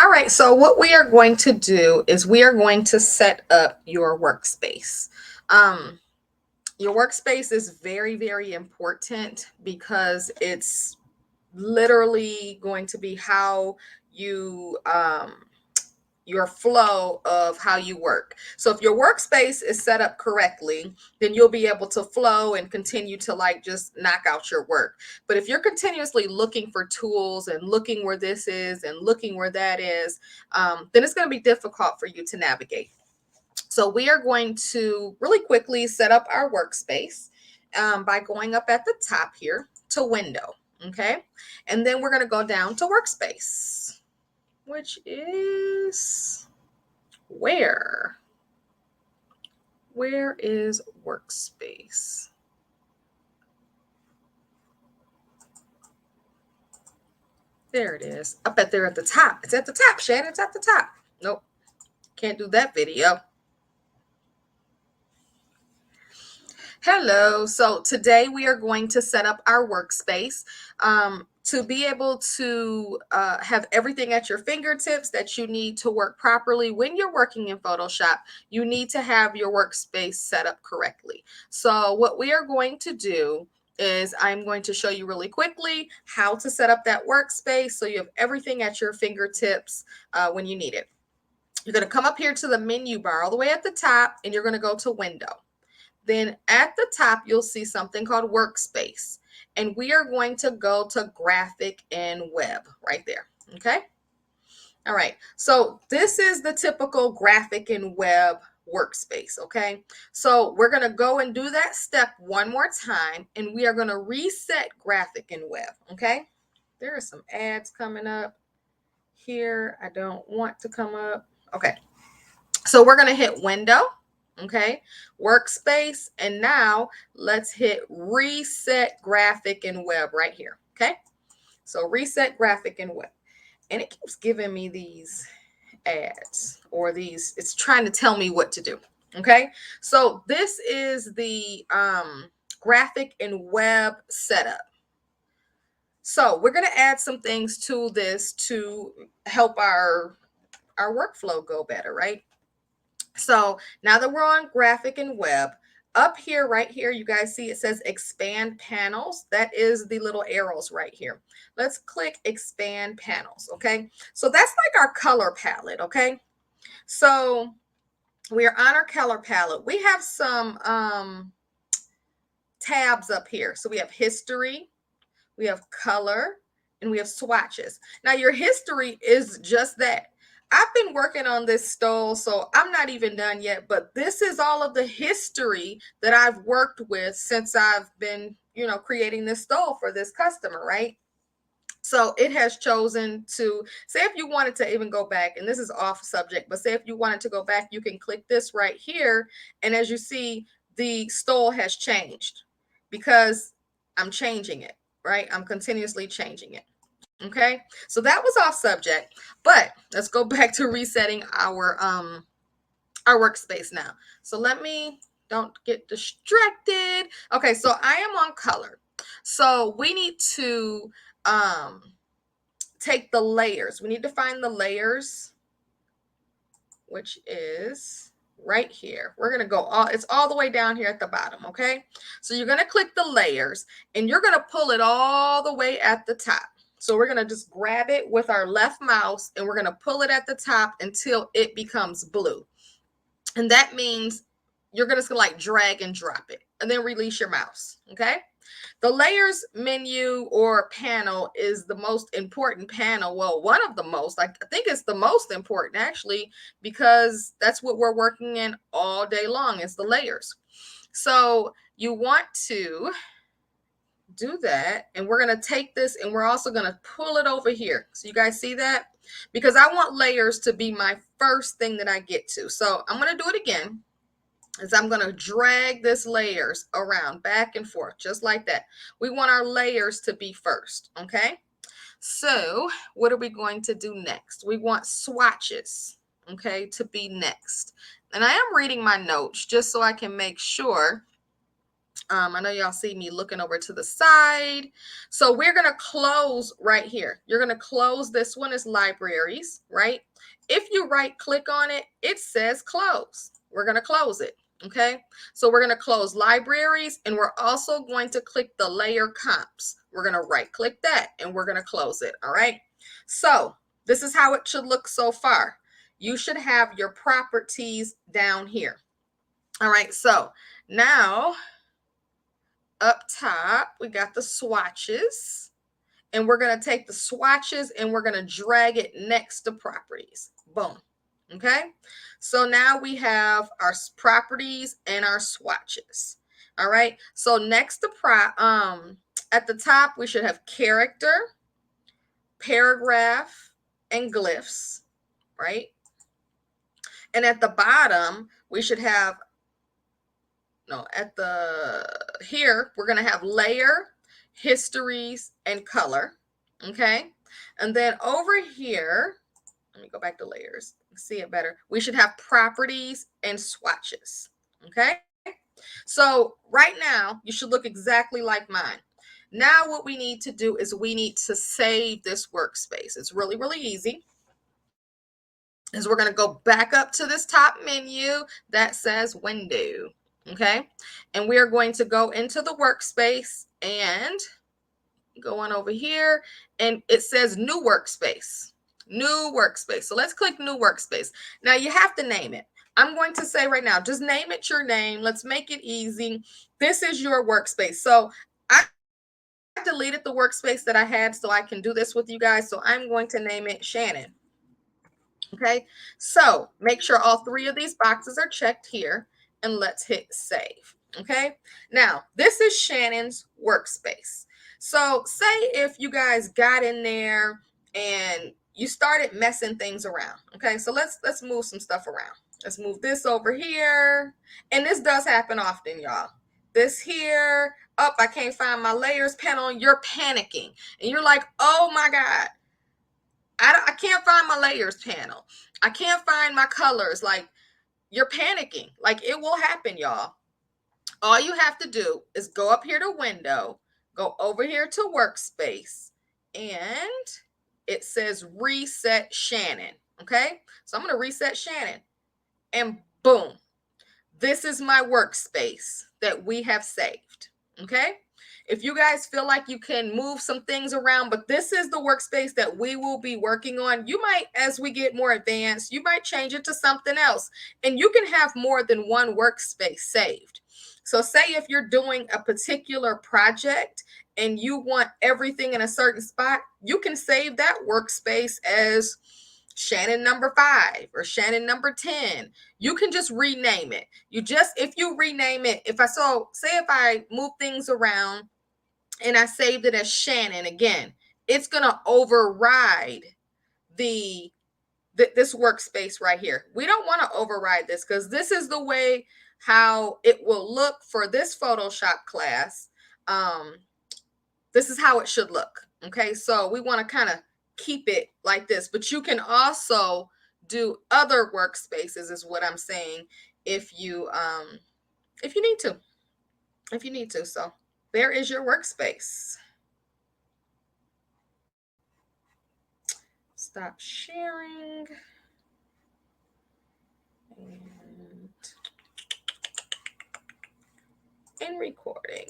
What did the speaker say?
All right, so what we are going to do is we are going to set up your workspace. Um, your workspace is very, very important because it's literally going to be how you your flow of how you work. So if your workspace is set up correctly, then you'll be able to flow and continue to like just knock out your work. But if you're continuously looking for tools and looking where this is and looking where that is, then it's going to be difficult for you to navigate. So we are going to really quickly set up our workspace by going up at the top here to window. Okay. And then we're going to go down to workspace, which is where? Where is workspace? There it is. Up at there at the top. It's at the top, Shannon. It's at the top. Nope. Can't do that video. Hello. So today we are going to set up our workspace to be able to have everything at your fingertips that you need to work properly. When you're working in Photoshop, you need to have your workspace set up correctly. So what we are going to do is I'm going to show you really quickly how to set up that workspace so you have everything at your fingertips when you need it. You're going to come up here to the menu bar all the way at the top, and you're going to go to window. Then at the top, you'll see something called Workspace. And we are going to go to Graphic and Web right there. Okay. All right. So this is the typical Graphic and Web workspace. Okay. So we're going to go and do that step one more time. And we are going to reset Graphic and Web. Okay. There are some ads coming up here. I don't want to come up. Okay. So we're going to hit Window. Okay, workspace, and now let's hit reset graphic and web right here. Okay, so reset graphic and web, and it keeps giving me these ads or these, it's trying to tell me what to do. Okay, so this is the graphic and web setup. So we're going to add some things to this to help our workflow go better, right? So now that we're on graphic and web, up here, right here, you guys see it says expand panels. That is the little arrows right here. Let's click expand panels. Okay. So that's like our color palette. Okay. So we are on our color palette. We have some tabs up here. So we have history, we have color, and we have swatches. Now your history is just that. I've been working on this stole, so I'm not even done yet, but this is all of the history that I've worked with since I've been, creating this stole for this customer, right? So it has chosen to say, if you wanted to even go back, and this is off subject, but say if you wanted to go back, you can click this right here. And as you see, the stole has changed because I'm changing it, right? I'm continuously changing it. Okay, so that was off subject, but let's go back to resetting our workspace now. So let me, don't get distracted. Okay, so I am on color. So we need to take the layers. We need to find the layers, which is right here. We're going to go it's all the way down here at the bottom. Okay, so you're going to click the layers and you're going to pull it all the way at the top. So we're going to just grab it with our left mouse and we're going to pull it at the top until it becomes blue. And that means you're going to like drag and drop it and then release your mouse. Okay. The layers menu or panel is the most important panel. Well, one of the most, I think it's the most important actually, because that's what we're working in all day long is the layers. So you want to do that, and we're going to take this and we're also going to pull it over here. So you guys see that? Because I want layers to be my first thing that I get to. So I'm going to do it again. Is I'm going to drag this layers around back and forth just like that. We want our layers to be first. Okay. So what are we going to do next? We want swatches, okay, to be next. And I am reading my notes just so I can make sure I know y'all see me looking over to the side. So we're going to close right here. You're going to close this one as libraries, right? If you right click on it, it says close. We're going to close it. Okay. So we're going to close libraries, and we're also going to click the layer comps. We're going to right click that and we're going to close it. All right. So this is how it should look so far. You should have your properties down here. All right. So now up top, we got the swatches, and we're going to take the swatches and we're going to drag it next to properties. Boom. Okay. So now we have our properties and our swatches. All right. So next to at the top, we should have character, paragraph, and glyphs, right? And at the bottom, we should have no, at the here, we're going to have layer, histories, and color. Okay. And then over here, let me go back to layers, see it better. We should have properties and swatches. Okay. So right now, you should look exactly like mine. Now what we need to do is we need to save this workspace. It's really, really easy. Is we're going to go back up to this top menu that says window. Okay. And we are going to go into the workspace and go on over here, and it says new workspace. New workspace. So let's click new workspace. Now you have to name it. I'm going to say right now, just name it your name. Let's make it easy. This is your workspace. So I deleted the workspace that I had so I can do this with you guys. So I'm going to name it Shannon. Okay, so make sure all three of these boxes are checked here, and let's hit save. Okay, now this is Shannon's workspace. So say if you guys got in there and you started messing things around. Okay, so let's move some stuff around. Let's move this over here, and this does happen often, y'all. This here, up, I can't find my layers panel. You're panicking, and you're like, oh my god, I can't find my layers panel. I can't find my colors. Like, you're panicking. Like, it will happen, y'all. All you have to do is go up here to window, go over here to workspace, and it says reset Shannon. Okay. So I'm going to reset Shannon, and boom, this is my workspace that we have saved. Okay. If you guys feel like you can move some things around, but this is the workspace that we will be working on, you might, as we get more advanced, you might change it to something else, and you can have more than one workspace saved. So say if you're doing a particular project and you want everything in a certain spot, you can save that workspace as Shannon number 5 or Shannon number 10. You can just rename it. If you rename it, say if I move things around and I saved it as Shannon again, it's going to override this workspace right here. We don't want to override this because this is the way how it will look for this Photoshop class. This is how it should look. Okay, so we want to kind of keep it like this, but you can also do other workspaces, is what I'm saying, if you need to. So there is your workspace. Stop sharing and recording.